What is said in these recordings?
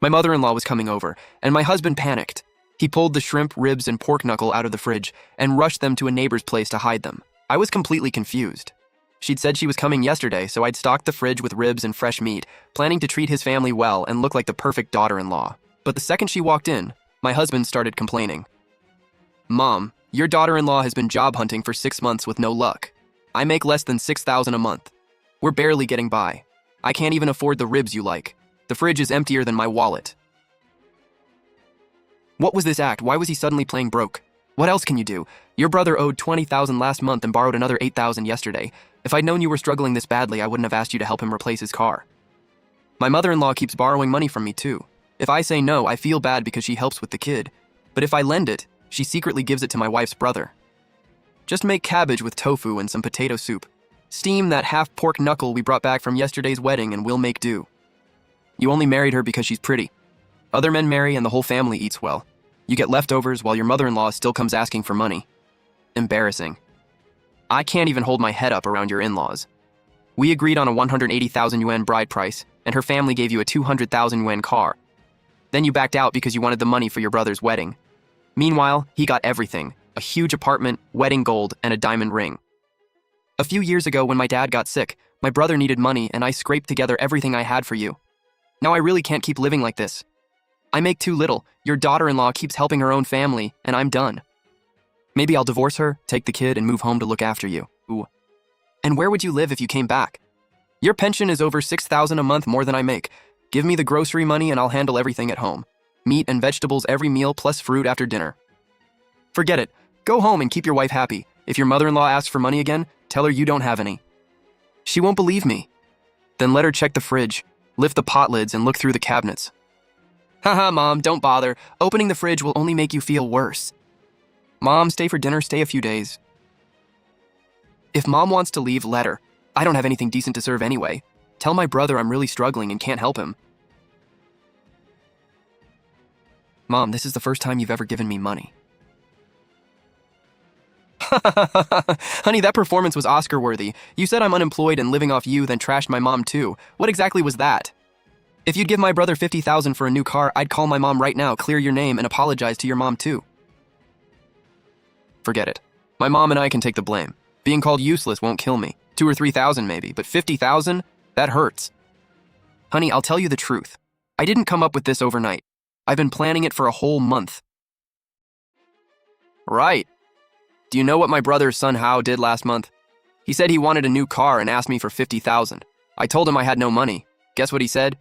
My mother-in-law was coming over, and my husband panicked. He pulled the shrimp, ribs, and pork knuckle out of the fridge and rushed them to a neighbor's place to hide them. I was completely confused. She'd said she was coming yesterday, so I'd stocked the fridge with ribs and fresh meat, planning to treat his family well and look like the perfect daughter-in-law. But the second she walked in, my husband started complaining. "Mom, your daughter-in-law has been job hunting for 6 months with no luck. I make less than $6,000 a month. We're barely getting by. I can't even afford the ribs you like. The fridge is emptier than my wallet." What was this act? Why was he suddenly playing broke? What else can you do? Your brother owed $20,000 last month and borrowed another $8,000 yesterday. If I'd known you were struggling this badly, I wouldn't have asked you to help him replace his car. My mother-in-law keeps borrowing money from me too. If I say no, I feel bad because she helps with the kid. But if I lend it, she secretly gives it to my wife's brother. Just make cabbage with tofu and some potato soup. Steam that half pork knuckle we brought back from yesterday's wedding and we'll make do. You only married her because she's pretty. Other men marry and the whole family eats well. You get leftovers while your mother-in-law still comes asking for money. Embarrassing. I can't even hold my head up around your in-laws. We agreed on a 180,000 yuan bride price, and her family gave you a 200,000 yuan car. Then you backed out because you wanted the money for your brother's wedding. Meanwhile, he got everything: a huge apartment, wedding gold, and a diamond ring. A few years ago when my dad got sick, my brother needed money and I scraped together everything I had for you. Now I really can't keep living like this. I make too little, your daughter-in-law keeps helping her own family, and I'm done. Maybe I'll divorce her, take the kid, and move home to look after you. Ooh. And where would you live if you came back? Your pension is over 6,000 a month more than I make. Give me the grocery money and I'll handle everything at home. Meat and vegetables every meal plus fruit after dinner. Forget it. Go home and keep your wife happy. If your mother-in-law asks for money again, tell her you don't have any. She won't believe me. Then let her check the fridge, lift the pot lids, and look through the cabinets. Haha, Mom, don't bother. Opening the fridge will only make you feel worse. Mom, stay for dinner, stay a few days. If Mom wants to leave, let her. I don't have anything decent to serve anyway. Tell my brother I'm really struggling and can't help him. Mom, this is the first time you've ever given me money. Honey, that performance was Oscar-worthy. You said I'm unemployed and living off you, then trashed my mom too. What exactly was that? If you'd give my brother 50,000 for a new car, I'd call my mom right now, clear your name, and apologize to your mom too. Forget it. My mom and I can take the blame. Being called useless won't kill me. 2 or 3,000 maybe, but 50,000? That hurts. Honey, I'll tell you the truth. I didn't come up with this overnight. I've been planning it for a whole month. Right. Do you know what my brother Sun Hao did last month? He said he wanted a new car and asked me for 50,000. I told him I had no money. Guess what he said?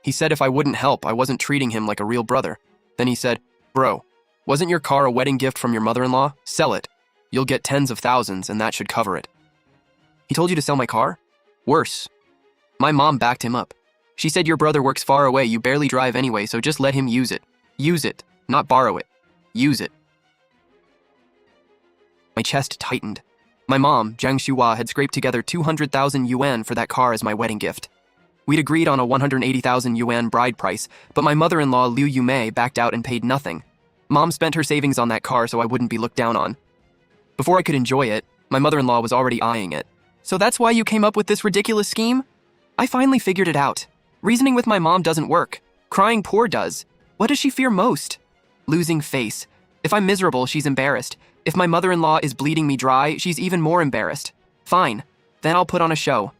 He said if I wouldn't help, I wasn't treating him like a real brother. Then he said, "Bro, wasn't your car a wedding gift from your mother-in-law? Sell it. You'll get tens of thousands and that should cover it." He told you to sell my car? Worse. My mom backed him up. She said your brother works far away, you barely drive anyway, so just let him use it. Use it, not borrow it. Use it. My chest tightened. My mom, Jiang Xuhua, had scraped together 200,000 yuan for that car as my wedding gift. We'd agreed on a 180,000 yuan bride price, but my mother-in-law Liu Yumei backed out and paid nothing. Mom spent her savings on that car so I wouldn't be looked down on. Before I could enjoy it, my mother-in-law was already eyeing it. So that's why you came up with this ridiculous scheme? I finally figured it out. Reasoning with my mom doesn't work. Crying poor does. What does she fear most? Losing face. If I'm miserable, she's embarrassed. If my mother-in-law is bleeding me dry, she's even more embarrassed. Fine. Then I'll put on a show.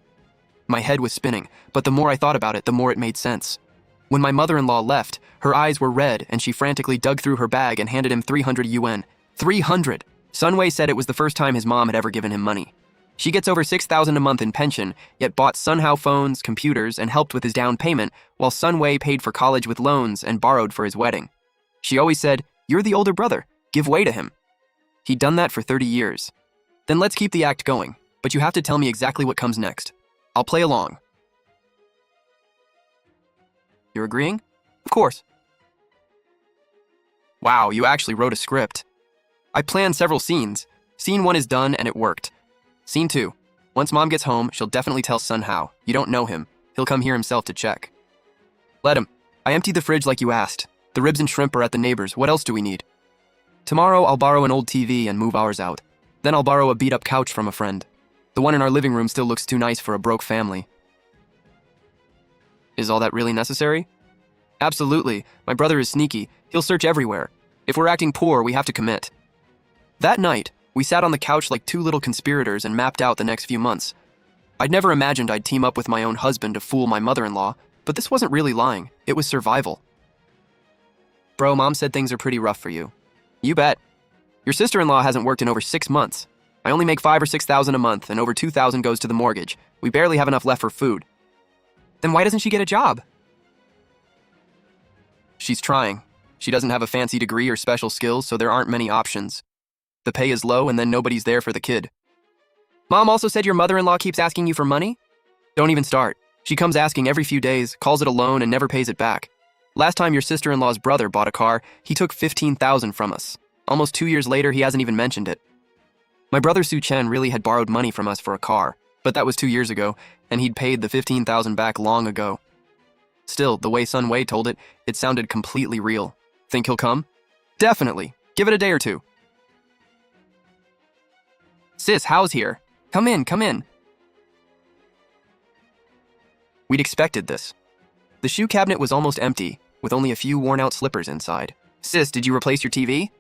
My head was spinning, but the more I thought about it, the more it made sense. When my mother-in-law left, her eyes were red and she frantically dug through her bag and handed him 300 yuan. 300! Sun Wei said it was the first time his mom had ever given him money. She gets over 6,000 a month in pension, yet bought Sun Hao phones, computers, and helped with his down payment, while Sun Wei paid for college with loans and borrowed for his wedding. She always said, "You're the older brother. Give way to him." He'd done that for 30 years. Then let's keep the act going, but you have to tell me exactly what comes next. I'll play along. You're agreeing? Of course. Wow, you actually wrote a script. I planned several scenes. Scene 1 is done and it worked. Scene 2. Once Mom gets home, she'll definitely tell Sun Hao. You don't know him. He'll come here himself to check. Let him. I emptied the fridge like you asked. The ribs and shrimp are at the neighbor's. What else do we need? Tomorrow, I'll borrow an old TV and move ours out. Then I'll borrow a beat-up couch from a friend. The one in our living room still looks too nice for a broke family. Is all that really necessary? Absolutely. My brother is sneaky. He'll search everywhere. If we're acting poor, we have to commit. That night, we sat on the couch like two little conspirators and mapped out the next few months. I'd never imagined I'd team up with my own husband to fool my mother-in-law, but this wasn't really lying. It was survival. Bro, Mom said things are pretty rough for you. You bet. Your sister-in-law hasn't worked in over 6 months. I only make $5,000 or $6,000 a month, and over $2,000 goes to the mortgage. We barely have enough left for food. Then why doesn't she get a job? She's trying. She doesn't have a fancy degree or special skills, so there aren't many options. The pay is low, and then nobody's there for the kid. Mom also said your mother-in-law keeps asking you for money? Don't even start. She comes asking every few days, calls it a loan, and never pays it back. Last time your sister-in-law's brother bought a car, he took $15,000 from us. Almost 2 years later, he hasn't even mentioned it. My brother Su Chen really had borrowed money from us for a car, but that was 2 years ago, and he'd paid the $15,000 back long ago. Still, the way Sun Wei told it, it sounded completely real. Think he'll come? Definitely. Give it a day or two. Sis, Hao's here. Come in, come in. We'd expected this. The shoe cabinet was almost empty, with only a few worn-out slippers inside. Sis, did you replace your TV?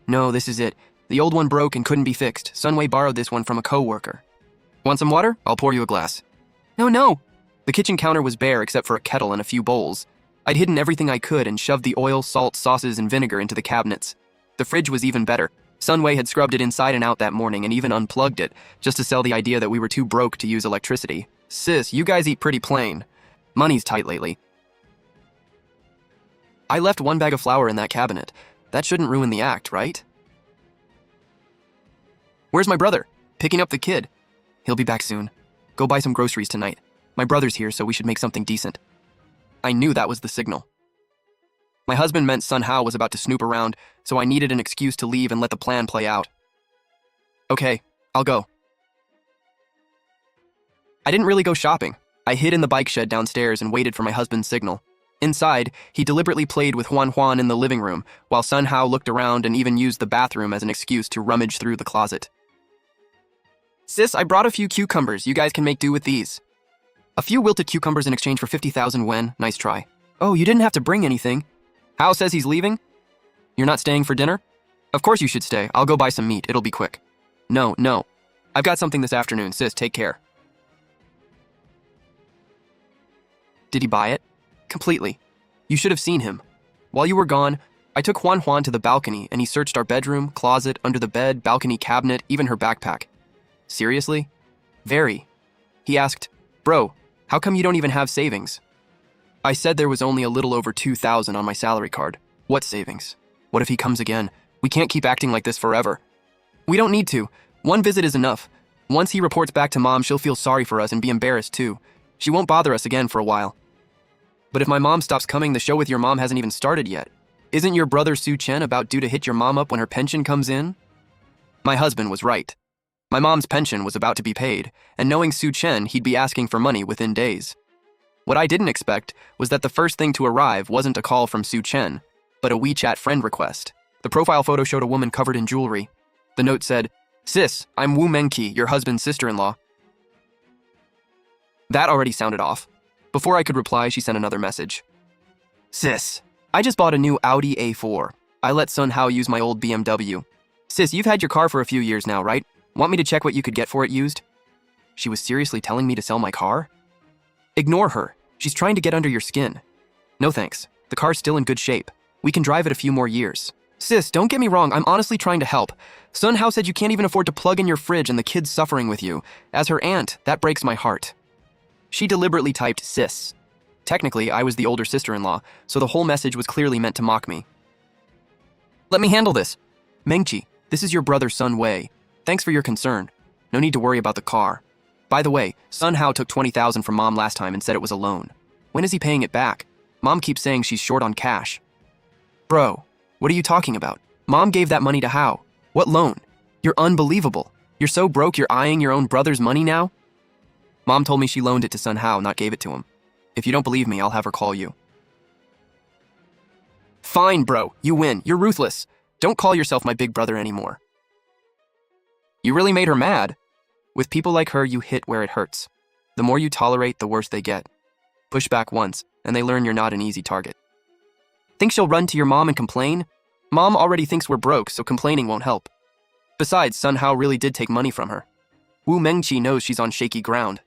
No, this is it. The old one broke and couldn't be fixed. Sun Wei borrowed this one from a co-worker. Want some water? I'll pour you a glass. No. The kitchen counter was bare except for a kettle and a few bowls. I'd hidden everything I could and shoved the oil, salt, sauces, and vinegar into the cabinets. The fridge was even better. Sun Wei had scrubbed it inside and out that morning and even unplugged it, just to sell the idea that we were too broke to use electricity. Sis, you guys eat pretty plain. Money's tight lately. I left one bag of flour in that cabinet. That shouldn't ruin the act, right? Where's my brother? Picking up the kid. He'll be back soon. Go buy some groceries tonight. My brother's here, so we should make something decent. I knew that was the signal. My husband meant Sun Hao was about to snoop around, so I needed an excuse to leave and let the plan play out. Okay, I'll go. I didn't really go shopping. I hid in the bike shed downstairs and waited for my husband's signal. Inside, he deliberately played with Huan in the living room, while Sun Hao looked around and even used the bathroom as an excuse to rummage through the closet. Sis, I brought a few cucumbers. You guys can make do with these. A few wilted cucumbers in exchange for 50,000 yen. Nice try. Oh, you didn't have to bring anything. Hao says he's leaving? You're not staying for dinner? Of course you should stay. I'll go buy some meat. It'll be quick. No. I've got something this afternoon. Sis, take care. Did he buy it? Completely. You should have seen him. While you were gone, I took Huan to the balcony and he searched our bedroom, closet, under the bed, balcony cabinet, even her backpack. Seriously? Very. He asked, Bro, how come you don't even have savings? I said there was only a little over 2,000 on my salary card. What savings? What if he comes again? We can't keep acting like this forever. We don't need to. One visit is enough. Once he reports back to Mom, she'll feel sorry for us and be embarrassed too. She won't bother us again for a while. But if my mom stops coming, the show with your mom hasn't even started yet. Isn't your brother Su Chen about due to hit your mom up when her pension comes in? My husband was right. My mom's pension was about to be paid, and knowing Su Chen, he'd be asking for money within days. What I didn't expect was that the first thing to arrive wasn't a call from Su Chen, but a WeChat friend request. The profile photo showed a woman covered in jewelry. The note said, Sis, I'm Wu Mengqi, your husband's sister-in-law. That already sounded off. Before I could reply, she sent another message. Sis, I just bought a new Audi A4. I let Sun Hao use my old BMW. Sis, you've had your car for a few years now, right? Want me to check what you could get for it used? She was seriously telling me to sell my car? Ignore her. She's trying to get under your skin. No thanks. The car's still in good shape. We can drive it a few more years. Sis, don't get me wrong. I'm honestly trying to help. Sun Hao said you can't even afford to plug in your fridge and the kid's suffering with you. As her aunt, that breaks my heart. She deliberately typed sis. Technically, I was the older sister-in-law, so the whole message was clearly meant to mock me. Let me handle this. Mengqi, this is your brother Sun Wei. Thanks for your concern. No need to worry about the car. By the way, Sun Hao took 20,000 from Mom last time and said it was a loan. When is he paying it back? Mom keeps saying she's short on cash. Bro, what are you talking about? Mom gave that money to Hao. What loan? You're unbelievable. You're so broke you're eyeing your own brother's money now? Mom told me she loaned it to Sun Hao, not gave it to him. If you don't believe me, I'll have her call you. Fine, bro. You win. You're ruthless. Don't call yourself my big brother anymore. You really made her mad. With people like her, you hit where it hurts. The more you tolerate, the worse they get. Push back once, and they learn you're not an easy target. Think she'll run to your mom and complain? Mom already thinks we're broke, so complaining won't help. Besides, Sun Hao really did take money from her. Wu Mengqi knows she's on shaky ground.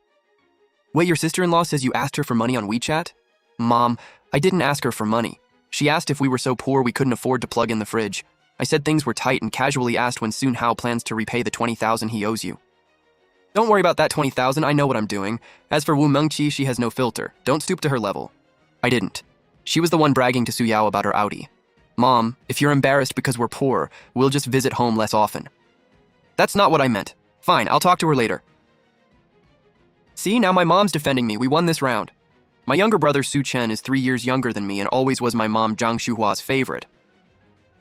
Wait, your sister-in-law says you asked her for money on WeChat? Mom, I didn't ask her for money. She asked if we were so poor we couldn't afford to plug in the fridge. I said things were tight and casually asked when Sun Hao plans to repay the 20,000 he owes you. Don't worry about that 20,000, I know what I'm doing. As for Wu Mengqi, she has no filter. Don't stoop to her level. I didn't. She was the one bragging to Su Yao about her Audi. Mom, if you're embarrassed because we're poor, we'll just visit home less often. That's not what I meant. Fine, I'll talk to her later. See, now my mom's defending me. We won this round. My younger brother Su Chen is 3 years younger than me and always was my mom Zhang Shuhua's favorite.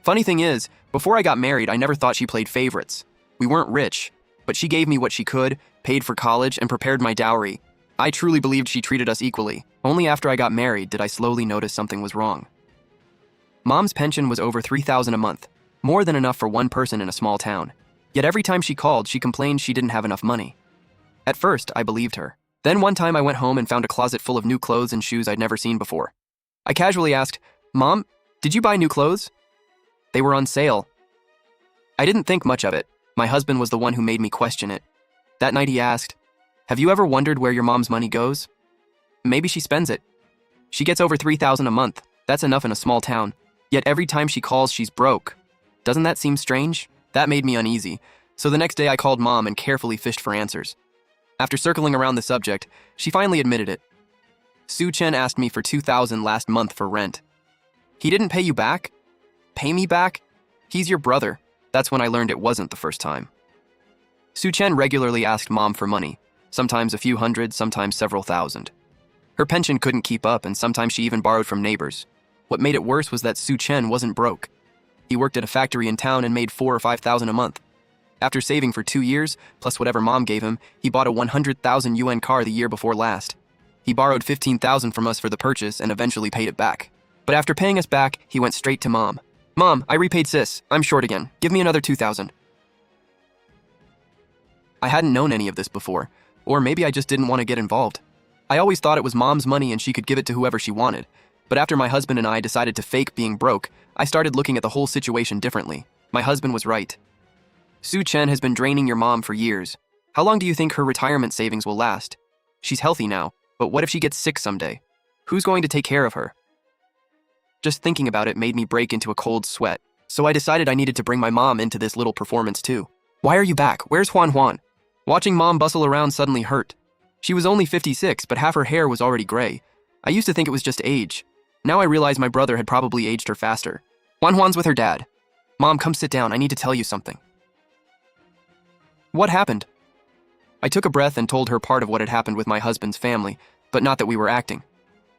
Funny thing is, before I got married, I never thought she played favorites. We weren't rich, but she gave me what she could, paid for college, and prepared my dowry. I truly believed she treated us equally. Only after I got married did I slowly notice something was wrong. Mom's pension was over 3,000 a month, more than enough for one person in a small town. Yet every time she called, she complained she didn't have enough money. At first, I believed her. Then one time I went home and found a closet full of new clothes and shoes I'd never seen before. I casually asked, "Mom, did you buy new clothes?" They were on sale. I didn't think much of it. My husband was the one who made me question it. That night he asked, "Have you ever wondered where your mom's money goes? Maybe she spends it. She gets over 3,000 a month. That's enough in a small town. Yet every time she calls, she's broke. Doesn't that seem strange?" That made me uneasy. So the next day I called Mom and carefully fished for answers. After circling around the subject, she finally admitted it. Su Chen asked me for 2,000 last month for rent. He didn't pay you back? Pay me back? He's your brother. That's when I learned it wasn't the first time. Su Chen regularly asked Mom for money, sometimes a few hundred, sometimes several thousand. Her pension couldn't keep up, and sometimes she even borrowed from neighbors. What made it worse was that Su Chen wasn't broke. He worked at a factory in town and made 4,000 or 5,000 a month. After saving for 2 years, plus whatever Mom gave him, he bought a 100,000 yuan car the year before last. He borrowed 15,000 from us for the purchase and eventually paid it back. But after paying us back, he went straight to Mom. "Mom, I repaid sis. I'm short again. Give me another 2,000. I hadn't known any of this before, or maybe I just didn't want to get involved. I always thought it was Mom's money and she could give it to whoever she wanted. But after my husband and I decided to fake being broke, I started looking at the whole situation differently. My husband was right. Su Chen has been draining your mom for years. How long do you think her retirement savings will last? She's healthy now, but what if she gets sick someday? Who's going to take care of her? Just thinking about it made me break into a cold sweat, so I decided I needed to bring my mom into this little performance too. "Why are you back? Where's Huan Huan?" Watching Mom bustle around suddenly hurt. She was only 56, but half her hair was already gray. I used to think it was just age. Now I realize my brother had probably aged her faster. "Huan Huan's with her dad." "Mom, come sit down. I need to tell you something." "What happened?" I took a breath and told her part of what had happened with my husband's family, but not that we were acting.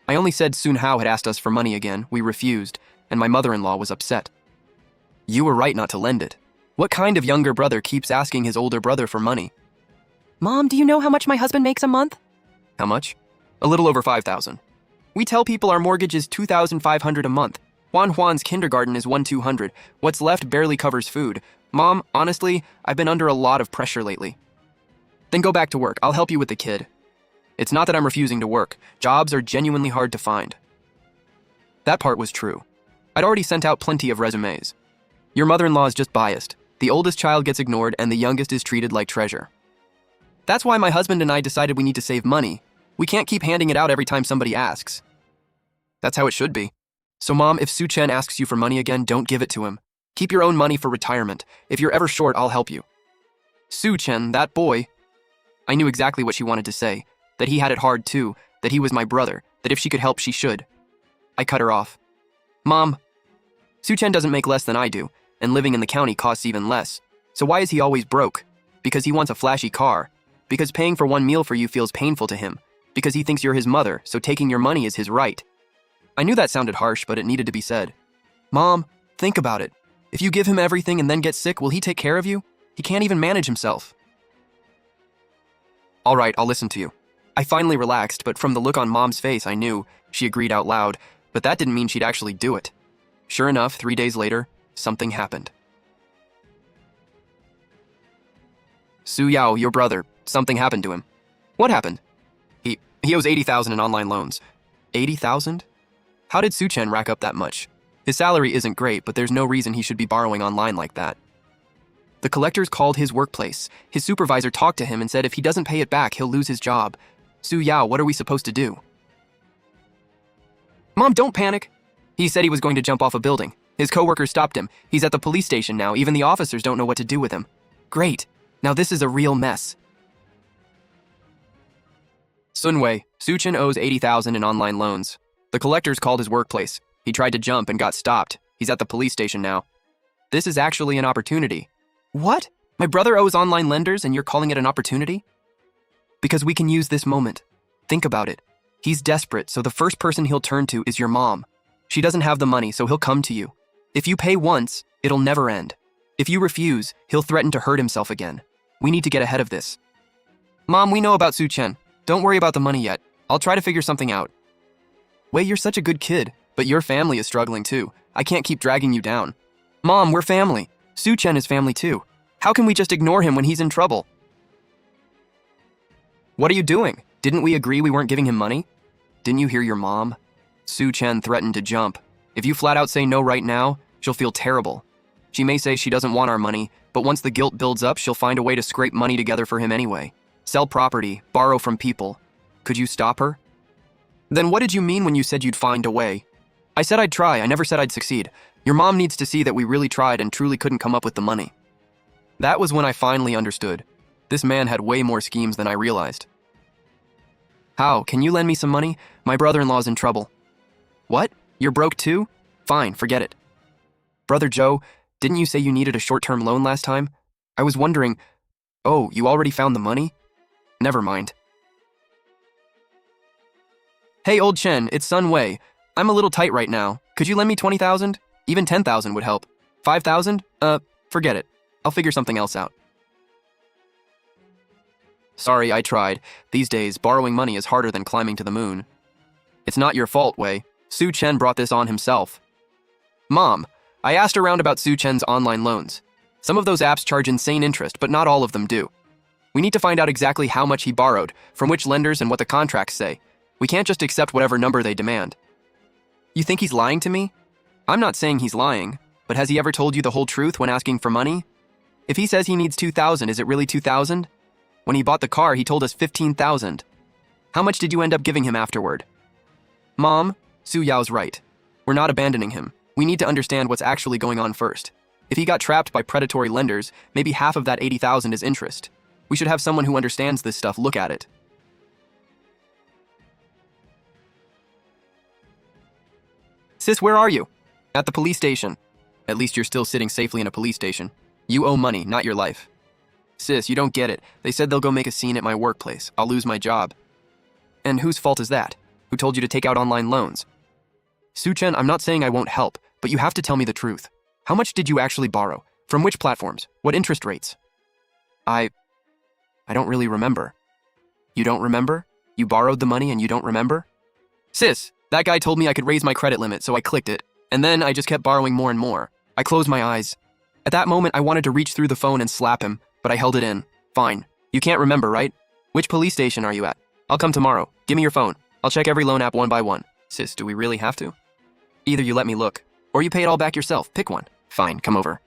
I only said Sun Hao had asked us for money again, we refused, and my mother-in-law was upset. "You were right not to lend it. What kind of younger brother keeps asking his older brother for money?" "Mom, do you know how much my husband makes a month?" "How much?" "A little over 5,000. We tell people our mortgage is 2,500 a month. Huan Huan's kindergarten is 1,200. What's left barely covers food. Mom, honestly, I've been under a lot of pressure lately." "Then go back to work. I'll help you with the kid." "It's not that I'm refusing to work. Jobs are genuinely hard to find." That part was true. I'd already sent out plenty of resumes. Your mother-in-law is just biased. The oldest child gets ignored and the youngest is treated like treasure. That's why my husband and I decided we need to save money. We can't keep handing it out every time somebody asks. That's how it should be. So Mom, if Su Chen asks you for money again, don't give it to him. Keep your own money for retirement. If you're ever short, I'll help you. Su Chen, that boy. I knew exactly what she wanted to say, that he had it hard too, that he was my brother, that if she could help, she should. I cut her off. Mom, Su Chen doesn't make less than I do, and living in the county costs even less. So why is he always broke? Because he wants a flashy car. Because paying for one meal for you feels painful to him. Because he thinks you're his mother, so taking your money is his right. I knew that sounded harsh, but it needed to be said. Mom, think about it. If you give him everything and then get sick, will he take care of you? He can't even manage himself. All right, I'll listen to you. I finally relaxed, but from the look on Mom's face, I knew. She agreed out loud, but that didn't mean she'd actually do it. Sure enough, 3 days later, something happened. Su Yao, your brother, something happened to him. What happened? He owes 80,000 in online loans. 80,000? How did Su Chen rack up that much? His salary isn't great, but there's no reason he should be borrowing online like that. The collectors called his workplace. His supervisor talked to him and said if he doesn't pay it back, he'll lose his job. Su Yao, what are we supposed to do? Mom, don't panic. He said he was going to jump off a building. His coworkers stopped him. He's at the police station now. Even the officers don't know what to do with him. Great. Now this is a real mess. Sunwei, Su Chen owes 80,000 in online loans. The collectors called his workplace. He tried to jump and got stopped. He's at the police station now. This is actually an opportunity. What? My brother owes online lenders and you're calling it an opportunity? Because we can use this moment. Think about it. He's desperate, so the first person he'll turn to is your mom. She doesn't have the money, so he'll come to you. If you pay once, it'll never end. If you refuse, he'll threaten to hurt himself again. We need to get ahead of this. Mom, we know about Su Chen. Don't worry about the money yet. I'll try to figure something out. Wei, you're such a good kid, but your family is struggling too. I can't keep dragging you down. Mom, we're family. Su Chen is family too. How can we just ignore him when he's in trouble? What are you doing? Didn't we agree we weren't giving him money? Didn't you hear your mom? Su Chen threatened to jump. If you flat out say no right now, she'll feel terrible. She may say she doesn't want our money, but once the guilt builds up, she'll find a way to scrape money together for him anyway. Sell property, borrow from people. Could you stop her? Then what did you mean when you said you'd find a way? I said I'd try, I never said I'd succeed. Your mom needs to see that we really tried and truly couldn't come up with the money. That was when I finally understood. This man had way more schemes than I realized. How? Can you lend me some money? My brother-in-law's in trouble. What? You're broke too? Fine, forget it. Brother Joe, didn't you say you needed a short-term loan last time? I was wondering... Oh, you already found the money? Never mind. Hey, old Chen, it's Sun Wei. I'm a little tight right now. Could you lend me 20,000? Even 10,000 would help. 5,000? Forget it. I'll figure something else out. Sorry, I tried. These days, borrowing money is harder than climbing to the moon. It's not your fault, Wei. Su Chen brought this on himself. Mom, I asked around about Su Chen's online loans. Some of those apps charge insane interest, but not all of them do. We need to find out exactly how much he borrowed, from which lenders, and what the contracts say. We can't just accept whatever number they demand. You think he's lying to me? I'm not saying he's lying, but has he ever told you the whole truth when asking for money? If he says he needs 2,000, is it really 2,000? When he bought the car, he told us 15,000. How much did you end up giving him afterward? Mom, Su Yao's right. We're not abandoning him. We need to understand what's actually going on first. If he got trapped by predatory lenders, maybe half of that 80,000 is interest. We should have someone who understands this stuff look at it. Sis, where are you? At the police station. At least you're still sitting safely in a police station. You owe money, not your life. Sis, you don't get it. They said they'll go make a scene at my workplace. I'll lose my job. And whose fault is that? Who told you to take out online loans? Su Chen, I'm not saying I won't help, but you have to tell me the truth. How much did you actually borrow? From which platforms? What interest rates? I don't really remember. You don't remember? You borrowed the money and you don't remember? Sis, that guy told me I could raise my credit limit, so I clicked it. And then I just kept borrowing more and more. I closed my eyes. At that moment, I wanted to reach through the phone and slap him, but I held it in. Fine. You can't remember, right? Which police station are you at? I'll come tomorrow. Give me your phone. I'll check every loan app one by one. Sis, do we really have to? Either you let me look, or you pay it all back yourself. Pick one. Fine, come over.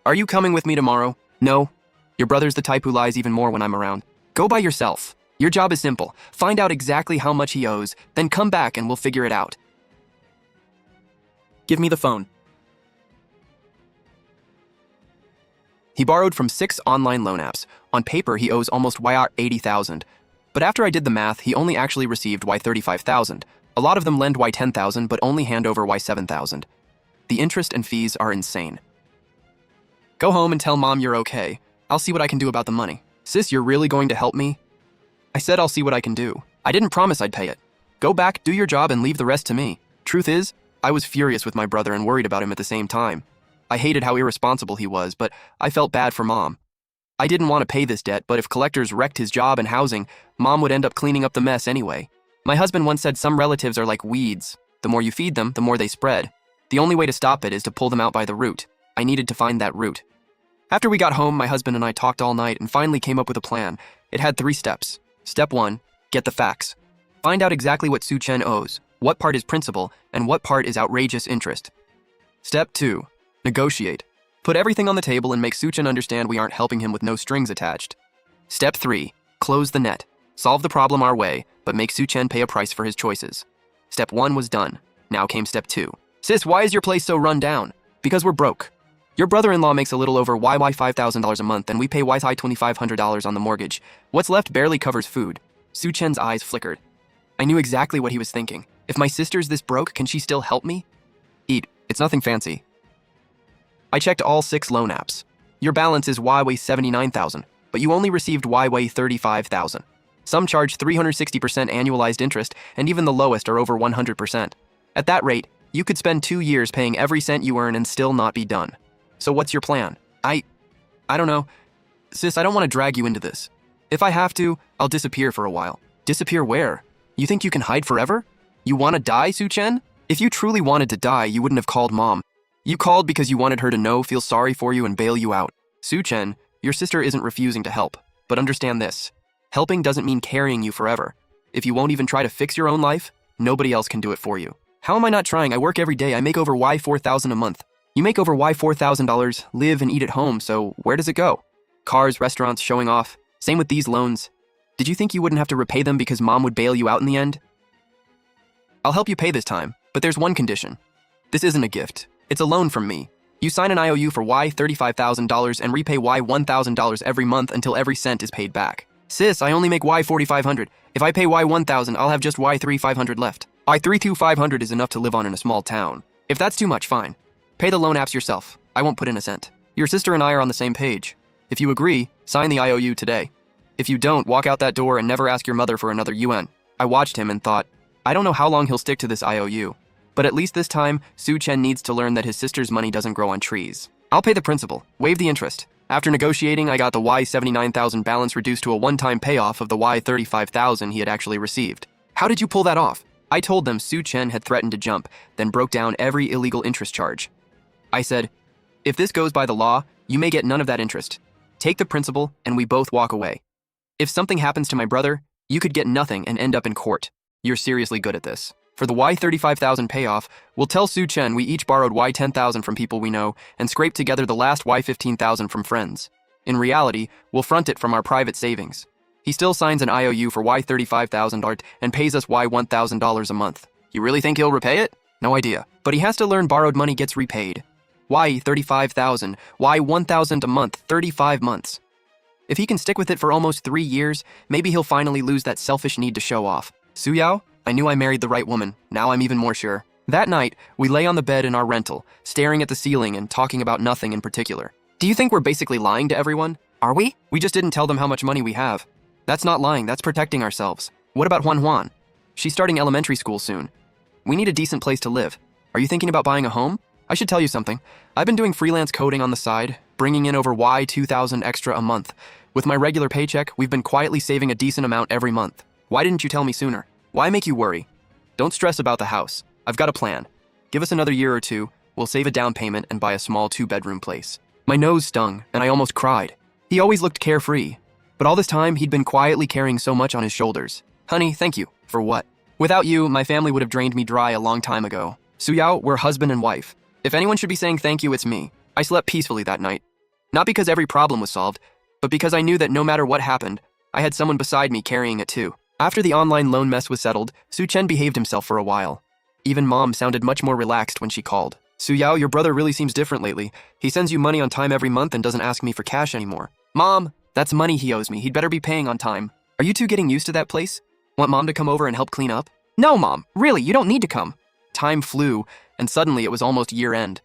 Are you coming with me tomorrow? No. Your brother's the type who lies even more when I'm around. Go by yourself. Your job is simple. Find out exactly how much he owes, then come back and we'll figure it out. Give me the phone. He borrowed from 6 online loan apps. On paper, he owes almost YR 80,000. But after I did the math, he only actually received Y 35,000. A lot of them lend Y 10,000, but only hand over Y 7,000. The interest and fees are insane. Go home and tell Mom you're okay. I'll see what I can do about the money. Sis, you're really going to help me? I said I'll see what I can do. I didn't promise I'd pay it. Go back, do your job, and leave the rest to me. Truth is, I was furious with my brother and worried about him at the same time. I hated how irresponsible he was, but I felt bad for Mom. I didn't want to pay this debt, but if collectors wrecked his job and housing, Mom would end up cleaning up the mess anyway. My husband once said some relatives are like weeds. The more you feed them, the more they spread. The only way to stop it is to pull them out by the root. I needed to find that root. After we got home, my husband and I talked all night and finally came up with a plan. It had 3 steps. Step 1, get the facts. Find out exactly what Su Chen owes. what part is principal, and what part is outrageous interest. Step 2. Negotiate. Put everything on the table and make Suchen understand we aren't helping him with no strings attached. Step 3. Close the net. Solve the problem our way, but make Suchen pay a price for his choices. Step 1 was done. Now came Step 2. Sis, why is your place so run down? Because we're broke. Your brother-in-law makes a little over $5,000 a month and we pay $2,500 on the mortgage. What's left barely covers food. Suchen's eyes flickered. I knew exactly what he was thinking. If my sister's this broke, can she still help me? Eat. It's nothing fancy. I checked all 6 loan apps. Your balance is $79,000, but you only received $35,000. Some charge 360% annualized interest, and even the lowest are over 100%. At that rate, you could spend 2 years paying every cent you earn and still not be done. So what's your plan? I don't know. Sis, I don't want to drag you into this. If I have to, I'll disappear for a while. Disappear where? You think you can hide forever? You want to die, Suchen? If you truly wanted to die, you wouldn't have called Mom. You called because you wanted her to know, feel sorry for you, and bail you out. Suchen, your sister isn't refusing to help. But understand this. Helping doesn't mean carrying you forever. If you won't even try to fix your own life, nobody else can do it for you. How am I not trying? I work every day. I make over $4,000 a month. You make over $4,000, live and eat at home, so where does it go? Cars, restaurants, showing off. Same with these loans. Did you think you wouldn't have to repay them because Mom would bail you out in the end? I'll help you pay this time, but there's one condition. This isn't a gift. It's a loan from me. You sign an IOU for $35,000 and repay $1,000 every month until every cent is paid back. Sis, I only make $4,500. If I pay $1,000, I'll have just $3,500 left. $3,500 is enough to live on in a small town. If that's too much, fine. Pay the loan apps yourself. I won't put in a cent. Your sister and I are on the same page. If you agree, sign the IOU today. If you don't, walk out that door and never ask your mother for another UN. I watched him and thought, I don't know how long he'll stick to this IOU. But at least this time, Suchen needs to learn that his sister's money doesn't grow on trees. I'll pay the principal, waive the interest. After negotiating, I got the $79,000 balance reduced to a one-time payoff of the $35,000 he had actually received. How did you pull that off? I told them Suchen had threatened to jump, then broke down every illegal interest charge. I said, if this goes by the law, you may get none of that interest. Take the principal, and we both walk away. If something happens to my brother, you could get nothing and end up in court. You're seriously good at this. For the $35,000 payoff, we'll tell Suchen we each borrowed $10,000 from people we know and scraped together the last $15,000 from friends. In reality, we'll front it from our private savings. He still signs an IOU for $35,000 and pays us $1,000 a month. You really think he'll repay it? No idea. But he has to learn borrowed money gets repaid. $35,000? $1,000 a month? 35 months. If he can stick with it for almost 3 years, maybe he'll finally lose that selfish need to show off. Suyao, I knew I married the right woman. Now I'm even more sure. That night, we lay on the bed in our rental, staring at the ceiling and talking about nothing in particular. Do you think we're basically lying to everyone? Are we? We just didn't tell them how much money we have. That's not lying, that's protecting ourselves. What about Juan? She's starting elementary school soon. We need a decent place to live. Are you thinking about buying a home? I should tell you something. I've been doing freelance coding on the side, bringing in over $2,000 extra a month. With my regular paycheck, we've been quietly saving a decent amount every month. Why didn't you tell me sooner? Why make you worry? Don't stress about the house. I've got a plan. Give us another year or two, we'll save a down payment and buy a small 2-bedroom place. My nose stung, and I almost cried. He always looked carefree. But all this time, he'd been quietly carrying so much on his shoulders. Honey, thank you. For what? Without you, my family would have drained me dry a long time ago. Suyao, we're husband and wife. If anyone should be saying thank you, it's me. I slept peacefully that night. Not because every problem was solved, but because I knew that no matter what happened, I had someone beside me carrying it too. After the online loan mess was settled, Suchen behaved himself for a while. Even Mom sounded much more relaxed when she called. Suyao, your brother really seems different lately. He sends you money on time every month and doesn't ask me for cash anymore. Mom, that's money he owes me. He'd better be paying on time. Are you two getting used to that place? Want Mom to come over and help clean up? No, Mom. Really, you don't need to come. Time flew, and suddenly it was almost year-end.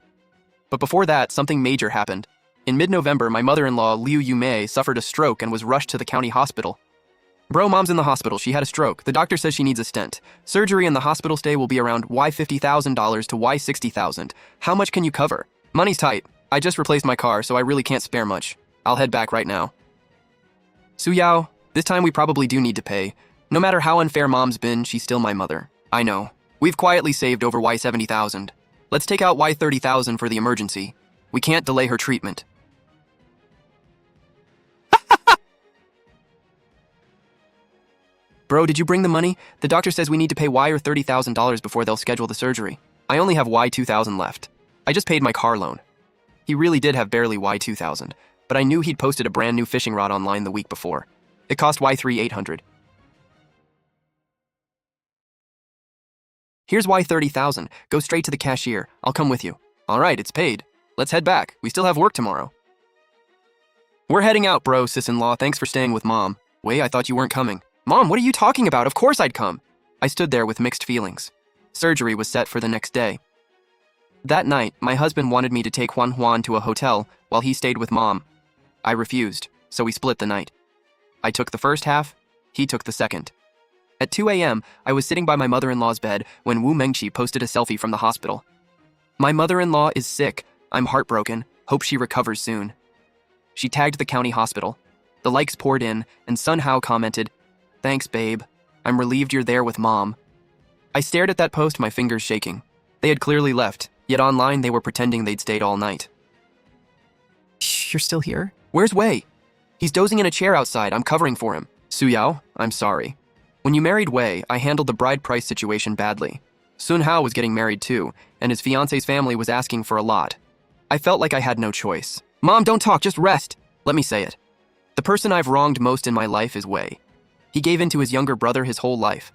But before that, something major happened. In mid-November, my mother-in-law, Liu Yumei, suffered a stroke and was rushed to the county hospital. Bro, Mom's in the hospital. She had a stroke. The doctor says she needs a stent. Surgery and the hospital stay will be around $50,000 to $60,000. How much can you cover? Money's tight. I just replaced my car, so I really can't spare much. I'll head back right now. Suyao, this time we probably do need to pay. No matter how unfair Mom's been, she's still my mother. I know. We've quietly saved over $70,000. Let's take out $30,000 for the emergency. We can't delay her treatment. Bro, did you bring the money? The doctor says we need to pay Wire $30,000 before they'll schedule the surgery. I only have Y2000 left. I just paid my car loan. He really did have barely Y2000, but I knew he'd posted a brand new fishing rod online the week before. It cost Y3800. Here's Y30,000. Go straight to the cashier. I'll come with you. All right, it's paid. Let's head back. We still have work tomorrow. We're heading out, bro, sis-in-law. Thanks for staying with Mom. Wait, I thought you weren't coming. Mom, what are you talking about? Of course I'd come. I stood there with mixed feelings. Surgery was set for the next day. That night, my husband wanted me to take Juan to a hotel while he stayed with Mom. I refused, so we split the night. I took the first half, he took the second. At 2 a.m., I was sitting by my mother-in-law's bed when Wu Mengqi posted a selfie from the hospital. My mother-in-law is sick. I'm heartbroken. Hope she recovers soon. She tagged the county hospital. The likes poured in, and Sun Hao commented, "Thanks, babe. I'm relieved you're there with Mom." I stared at that post, my fingers shaking. They had clearly left, yet online they were pretending they'd stayed all night. Shh, you're still here? Where's Wei? He's dozing in a chair outside. I'm covering for him. Su Yao, I'm sorry. When you married Wei, I handled the bride price situation badly. Sun Hao was getting married too, and his fiance's family was asking for a lot. I felt like I had no choice. Mom, don't talk, just rest. Let me say it. The person I've wronged most in my life is Wei. He gave in to his younger brother his whole life.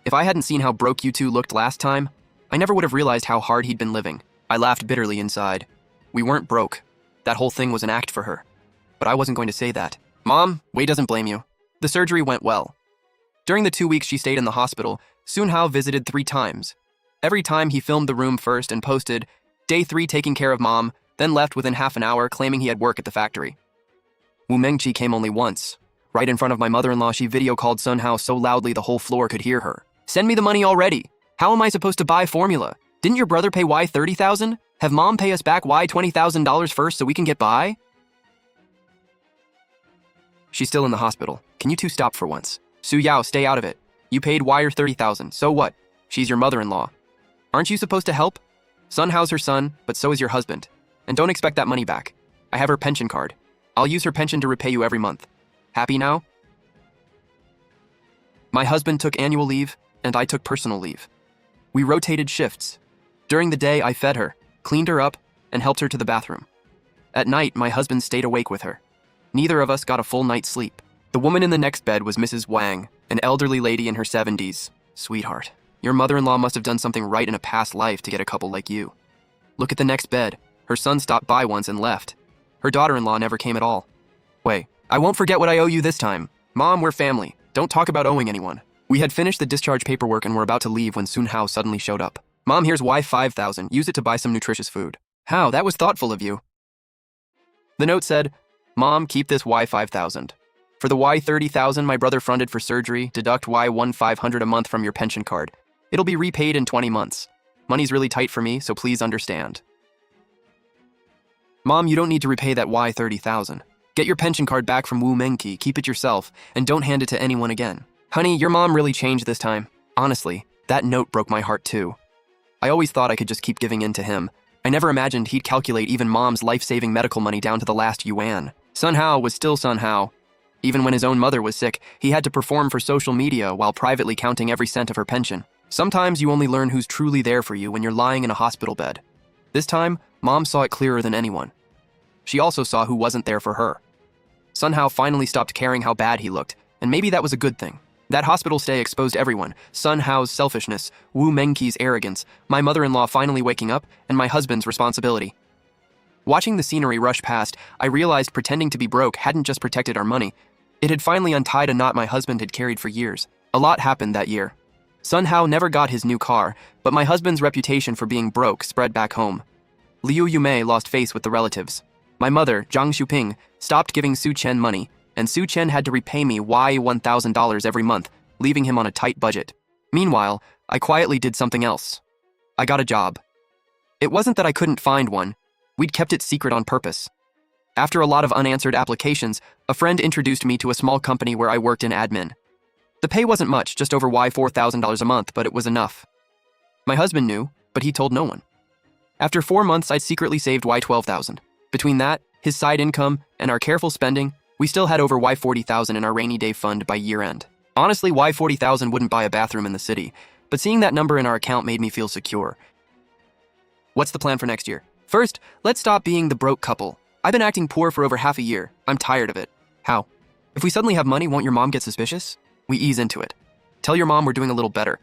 If I hadn't seen how broke you two looked last time, I never would have realized how hard he'd been living. I laughed bitterly inside. We weren't broke. That whole thing was an act for her. But I wasn't going to say that. Mom, Wei doesn't blame you. The surgery went well. During the 2 weeks she stayed in the hospital, Sun Hao visited 3 times. Every time he filmed the room first and posted, "Day 3 taking care of Mom," then left within half an hour claiming he had work at the factory. Wu Mengqi came only once. Right in front of my mother-in-law, she video called Sun Hao so loudly the whole floor could hear her. "Send me the money already. How am I supposed to buy formula? Didn't your brother pay Y30,000? Have Mom pay us back Y20,000 first so we can get by?" She's still in the hospital. Can you two stop for once? Su Yao, stay out of it. You paid Wire 30,000, so what? She's your mother-in-law. Aren't you supposed to help? Sun Hao's her son, but so is your husband. And don't expect that money back. I have her pension card. I'll use her pension to repay you every month. Happy now? My husband took annual leave, and I took personal leave. We rotated shifts. During the day, I fed her, cleaned her up, and helped her to the bathroom. At night, my husband stayed awake with her. Neither of us got a full night's sleep. The woman in the next bed was Mrs. Wang, an elderly lady in her 70s. Sweetheart, your mother-in-law must have done something right in a past life to get a couple like you. Look at the next bed. Her son stopped by once and left. Her daughter-in-law never came at all. Wait, I won't forget what I owe you this time. Mom, we're family. Don't talk about owing anyone. We had finished the discharge paperwork and were about to leave when Sun Hao suddenly showed up. Mom, here's Y5,000. Use it to buy some nutritious food. How? That was thoughtful of you. The note said, Mom, keep this Y5,000. For the Y30,000 my brother fronted for surgery, deduct Y1,500 a month from your pension card. It'll be repaid in 20 months. Money's really tight for me, so please understand. Mom, you don't need to repay that Y30,000. Get your pension card back from Wu Mengqi, keep it yourself, and don't hand it to anyone again. Honey, your mom really changed this time. Honestly, that note broke my heart too. I always thought I could just keep giving in to him. I never imagined he'd calculate even Mom's life-saving medical money down to the last yuan. Sun Hao was still Sun Hao. Even when his own mother was sick, he had to perform for social media while privately counting every cent of her pension. Sometimes you only learn who's truly there for you when you're lying in a hospital bed. This time, Mom saw it clearer than anyone. She also saw who wasn't there for her. Sun Hao finally stopped caring how bad he looked, and maybe that was a good thing. That hospital stay exposed everyone, Sun Hao's selfishness, Wu Mengqi's arrogance, my mother-in-law finally waking up, and my husband's responsibility. Watching the scenery rush past, I realized pretending to be broke hadn't just protected our money. It had finally untied a knot my husband had carried for years. A lot happened that year. Sun Hao never got his new car, but my husband's reputation for being broke spread back home. Liu Yumei lost face with the relatives. My mother, Zhang Xuping, stopped giving Su Chen money, and Su Chen had to repay me $1,000 every month, leaving him on a tight budget. Meanwhile, I quietly did something else. I got a job. It wasn't that I couldn't find one. We'd kept it secret on purpose. After a lot of unanswered applications, a friend introduced me to a small company where I worked in admin. The pay wasn't much, just over $4,000 a month, but it was enough. My husband knew, but he told no one. After 4 months, I'd secretly saved $12,000. Between that, his side income, and our careful spending, we still had over $40,000 in our rainy day fund by year end. Honestly, why 40,000 wouldn't buy a bathroom in the city, but seeing that number in our account made me feel secure. What's the plan for next year? First, let's stop being the broke couple. I've been acting poor for over half a year. I'm tired of it. How? If we suddenly have money, won't your mom get suspicious? We ease into it. Tell your mom we're doing a little better.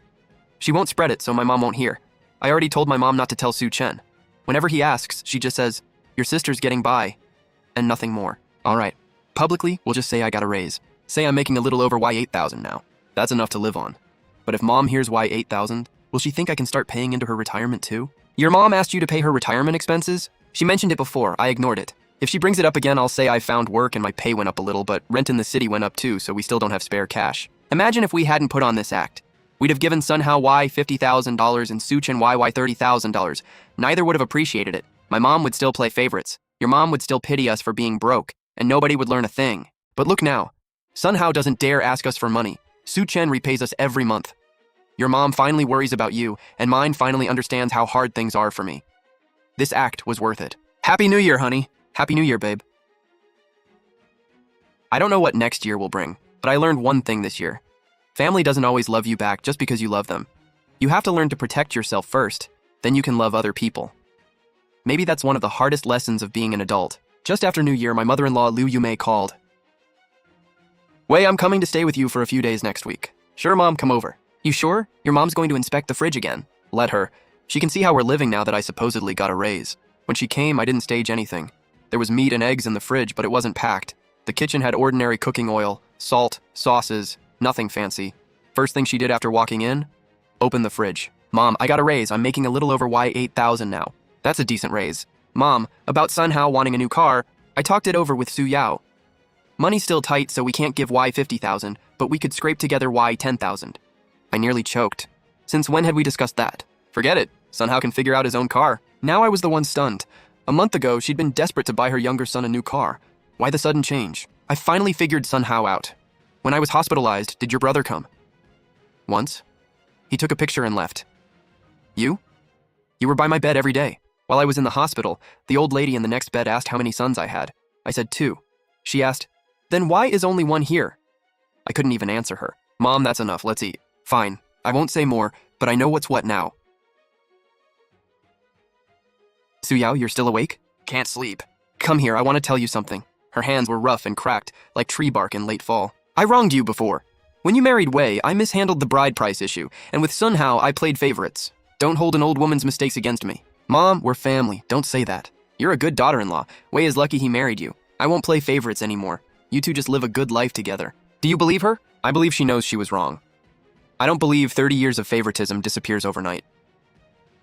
She won't spread it, so my mom won't hear. I already told my mom not to tell Su Chen. Whenever he asks, she just says, "Your sister's getting by," and nothing more. All right. Publicly, we'll just say I got a raise. Say I'm making a little over Y8,000 now. That's enough to live on. But if mom hears Y8,000, will she think I can start paying into her retirement too? Your mom asked you to pay her retirement expenses? She mentioned it before. I ignored it. If she brings it up again, I'll say I found work and my pay went up a little, but rent in the city went up too, so we still don't have spare cash. Imagine if we hadn't put on this act. We'd have given Sun Hao Y $50,000 and Su Chen Y $30,000. Neither would have appreciated it. My mom would still play favorites. Your mom would still pity us for being broke, and nobody would learn a thing. But look now. Sun Hao doesn't dare ask us for money. Su Chen repays us every month. Your mom finally worries about you, and mine finally understands how hard things are for me. This act was worth it. Happy New Year, honey. Happy New Year, babe. I don't know what next year will bring, but I learned one thing this year. Family doesn't always love you back just because you love them. You have to learn to protect yourself first, then you can love other people. Maybe that's one of the hardest lessons of being an adult. Just after New Year, my mother-in-law Liu Yumei called. Wei, I'm coming to stay with you for a few days next week. Sure, Mom, come over. You sure? Your mom's going to inspect the fridge again. Let her. She can see how we're living now that I supposedly got a raise. When she came, I didn't stage anything. There was meat and eggs in the fridge, but it wasn't packed. The kitchen had ordinary cooking oil, salt, sauces, nothing fancy. First thing she did after walking in? Open the fridge. Mom, I got a raise. I'm making a little over Y8,000 now. That's a decent raise. Mom, about Sun Hao wanting a new car, I talked it over with Su Yao. Money's still tight, so we can't give Y50,000, but we could scrape together Y10,000. I nearly choked. Since when had we discussed that? Forget it. Sun Hao can figure out his own car. Now I was the one stunned. A month ago, she'd been desperate to buy her younger son a new car. Why the sudden change? I finally figured Sun Hao out. When I was hospitalized, did your brother come? Once. He took a picture and left. You? You were by my bed every day. While I was in the hospital, the old lady in the next bed asked how many sons I had. I said 2. She asked, "Then why is only one here?" I couldn't even answer her. Mom, that's enough. Let's eat. Fine. I won't say more, but I know what's what now. Su Yao, you're still awake? Can't sleep. Come here, I want to tell you something. Her hands were rough and cracked, like tree bark in late fall. I wronged you before. When you married Wei, I mishandled the bride price issue, and with Sun Hao, I played favorites. Don't hold an old woman's mistakes against me. Mom, we're family. Don't say that. You're a good daughter-in-law. Wei is lucky he married you. I won't play favorites anymore. You two just live a good life together. Do you believe her? I believe she knows she was wrong. I don't believe 30 years of favoritism disappears overnight.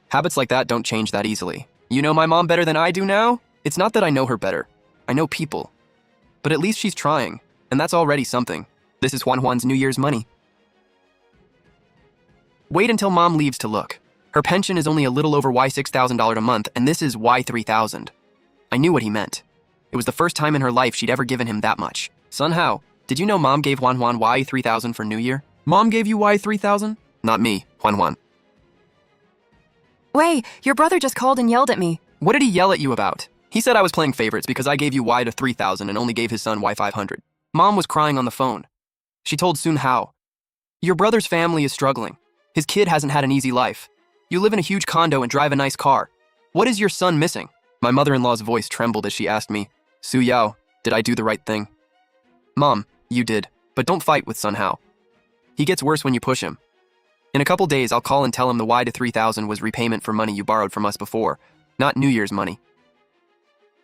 Habits like that don't change that easily. You know my mom better than I do now? It's not that I know her better. I know people. But at least she's trying, and that's already something. This is Juan's New Year's money. Wait until Mom leaves to look. Her pension is only a little over Y6,000 a month, and this is Y3,000. I knew what he meant. It was the first time in her life she'd ever given him that much. Sun Hao, did you know Mom gave Juan Y3,000 for New Year? Mom gave you Y3,000? Not me, Juan. Wei, your brother just called and yelled at me. What did he yell at you about? He said I was playing favorites because I gave you Y to 3,000 and only gave his son Y500. Mom was crying on the phone. She told Sun Hao, "Your brother's family is struggling. His kid hasn't had an easy life. You live in a huge condo and drive a nice car. What is your son missing?" My mother-in-law's voice trembled as she asked me, "Su Yao, did I do the right thing?" Mom, you did, but don't fight with Sun Hao. He gets worse when you push him. In a couple days, I'll call and tell him the Y to 3,000 was repayment for money you borrowed from us before, not New Year's money.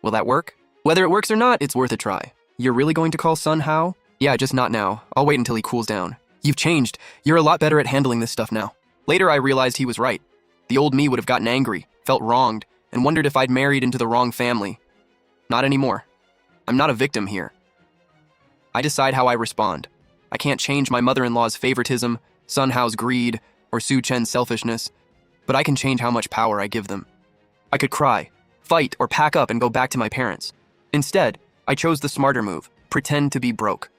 Will that work? Whether it works or not, it's worth a try. You're really going to call Sun Hao? Yeah, just not now. I'll wait until he cools down. You've changed. You're a lot better at handling this stuff now. Later, I realized he was right. The old me would have gotten angry, felt wronged, and wondered if I'd married into the wrong family. Not anymore. I'm not a victim here. I decide how I respond. I can't change my mother-in-law's favoritism, Sun Hao's greed, or Su Chen's selfishness, but I can change how much power I give them. I could cry, fight, or pack up and go back to my parents. Instead, I chose the smarter move, pretend to be broke.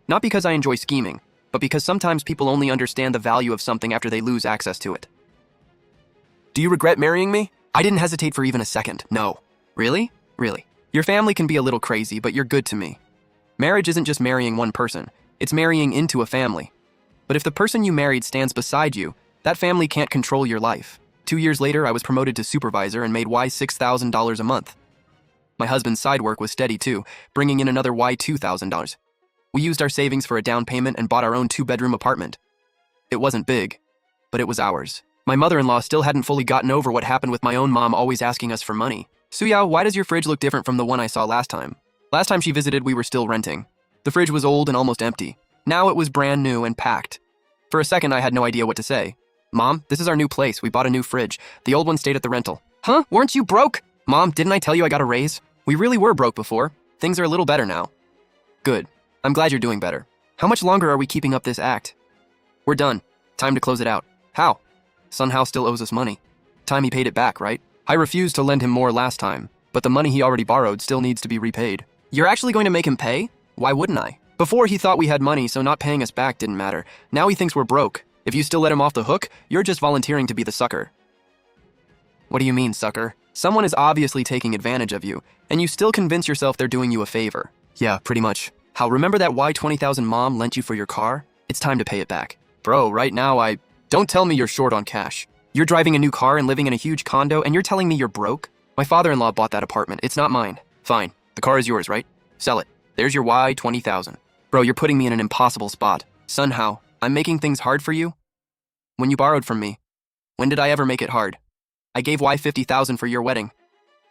Not because I enjoy scheming, but because sometimes people only understand the value of something after they lose access to it. Do you regret marrying me? I didn't hesitate for even a second, no. Really? Really. Your family can be a little crazy, but you're good to me. Marriage isn't just marrying one person, it's marrying into a family. But if the person you married stands beside you, that family can't control your life. 2 years later, I was promoted to supervisor and made $6,000 a month. My husband's side work was steady too, bringing in another $2,000. We used our savings for a down payment and bought our own 2-bedroom apartment. It wasn't big, but it was ours. My mother-in-law still hadn't fully gotten over what happened with my own mom always asking us for money. Suyao, why does your fridge look different from the one I saw last time? Last time she visited, we were still renting. The fridge was old and almost empty. Now it was brand new and packed. For a second, I had no idea what to say. Mom, this is our new place. We bought a new fridge. The old one stayed at the rental. Huh? Weren't you broke? Mom, didn't I tell you I got a raise? We really were broke before. Things are a little better now. Good. I'm glad you're doing better. How much longer are we keeping up this act? We're done. Time to close it out. How? Sun Hao still owes us money. Time he paid it back, right? I refused to lend him more last time, but the money he already borrowed still needs to be repaid. You're actually going to make him pay? Why wouldn't I? Before he thought we had money, so not paying us back didn't matter. Now he thinks we're broke. If you still let him off the hook, you're just volunteering to be the sucker. What do you mean, sucker? Someone is obviously taking advantage of you, and you still convince yourself they're doing you a favor. Yeah, pretty much. How, remember that $20,000 mom lent you for your car? It's time to pay it back. Bro, right now Don't tell me you're short on cash. You're driving a new car and living in a huge condo, and you're telling me you're broke? My father-in-law bought that apartment. It's not mine. Fine. The car is yours, right? Sell it. There's your $20,000. Bro, you're putting me in an impossible spot. Sun Hao, I'm making things hard for you? When you borrowed from me, when did I ever make it hard? I gave $50,000 for your wedding.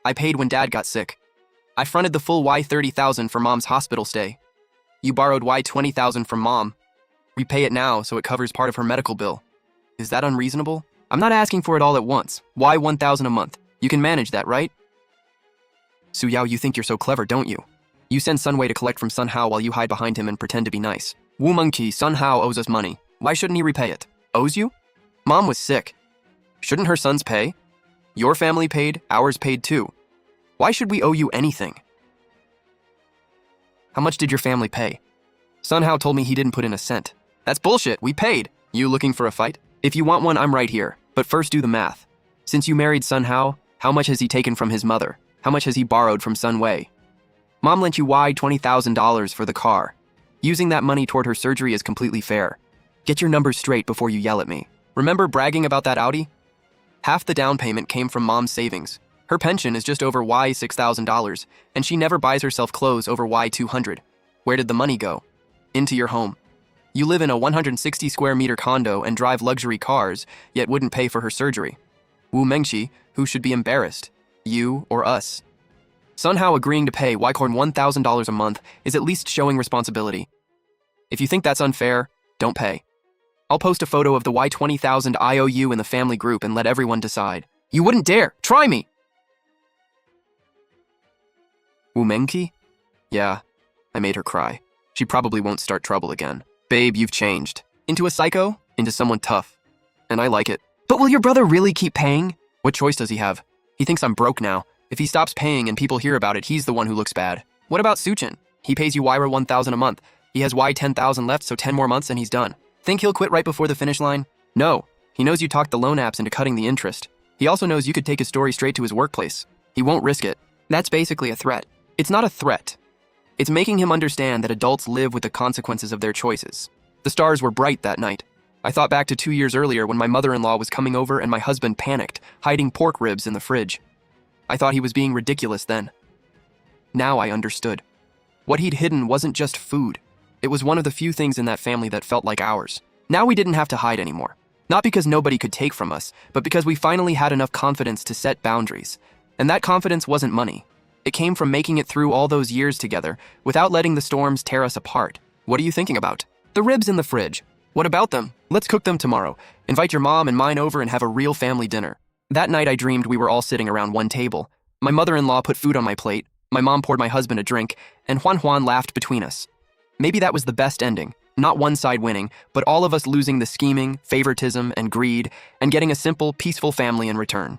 I paid when Dad got sick. I fronted the full $30,000 for Mom's hospital stay. You borrowed $20,000 from Mom. Repay it now so it covers part of her medical bill. Is that unreasonable? I'm not asking for it all at once. Why $1,000 a month? You can manage that, right? Suyao, you think you're so clever, don't you? You send Sunwei to collect from Sun Hao while you hide behind him and pretend to be nice. Wu Monkey, Sun Hao owes us money. Why shouldn't he repay it? Owes you? Mom was sick. Shouldn't her sons pay? Your family paid, ours paid too. Why should we owe you anything? How much did your family pay? Sun Hao told me he didn't put in a cent. That's bullshit, we paid. You looking for a fight? If you want one, I'm right here. But first do the math. Since you married Sun Hao, how much has he taken from his mother? How much has he borrowed from Sun Wei? Mom lent you $20,000 for the car. Using that money toward her surgery is completely fair. Get your numbers straight before you yell at me. Remember bragging about that Audi? Half the down payment came from Mom's savings. Her pension is just over $6,000, and she never buys herself clothes over $200. Where did the money go? Into your home. You live in a 160 square meter condo and drive luxury cars, yet wouldn't pay for her surgery. Wu Mengqi, who should be embarrassed? You or us? Sun Hao agreeing to pay Wycorn $1,000 a month is at least showing responsibility. If you think that's unfair, don't pay. I'll post a photo of the $20,000 IOU in the family group and let everyone decide. You wouldn't dare! Try me! Wu Mengqi? Yeah, I made her cry. She probably won't start trouble again. Babe, you've changed. Into a psycho? Into someone tough. And I like it. But will your brother really keep paying? What choice does he have? He thinks I'm broke now. If he stops paying and people hear about it, he's the one who looks bad. What about Suchin? He pays you $1,000 a month. He has $10,000 left, so 10 more months and he's done. Think he'll quit right before the finish line? No. He knows you talked the loan apps into cutting the interest. He also knows you could take his story straight to his workplace. He won't risk it. That's basically a threat. It's not a threat. It's making him understand that adults live with the consequences of their choices. The stars were bright that night. I thought back to 2 years earlier when my mother-in-law was coming over and my husband panicked, hiding pork ribs in the fridge. I thought he was being ridiculous then. Now I understood. What he'd hidden wasn't just food. It was one of the few things in that family that felt like ours. Now we didn't have to hide anymore. Not because nobody could take from us, but because we finally had enough confidence to set boundaries. And that confidence wasn't money. It came from making it through all those years together without letting the storms tear us apart. What are you thinking about? The ribs in the fridge. What about them? Let's cook them tomorrow. Invite your mom and mine over and have a real family dinner. That night I dreamed we were all sitting around one table. My mother-in-law put food on my plate, my mom poured my husband a drink, and Juan laughed between us. Maybe that was the best ending, not one side winning, but all of us losing the scheming, favoritism, and greed, and getting a simple, peaceful family in return.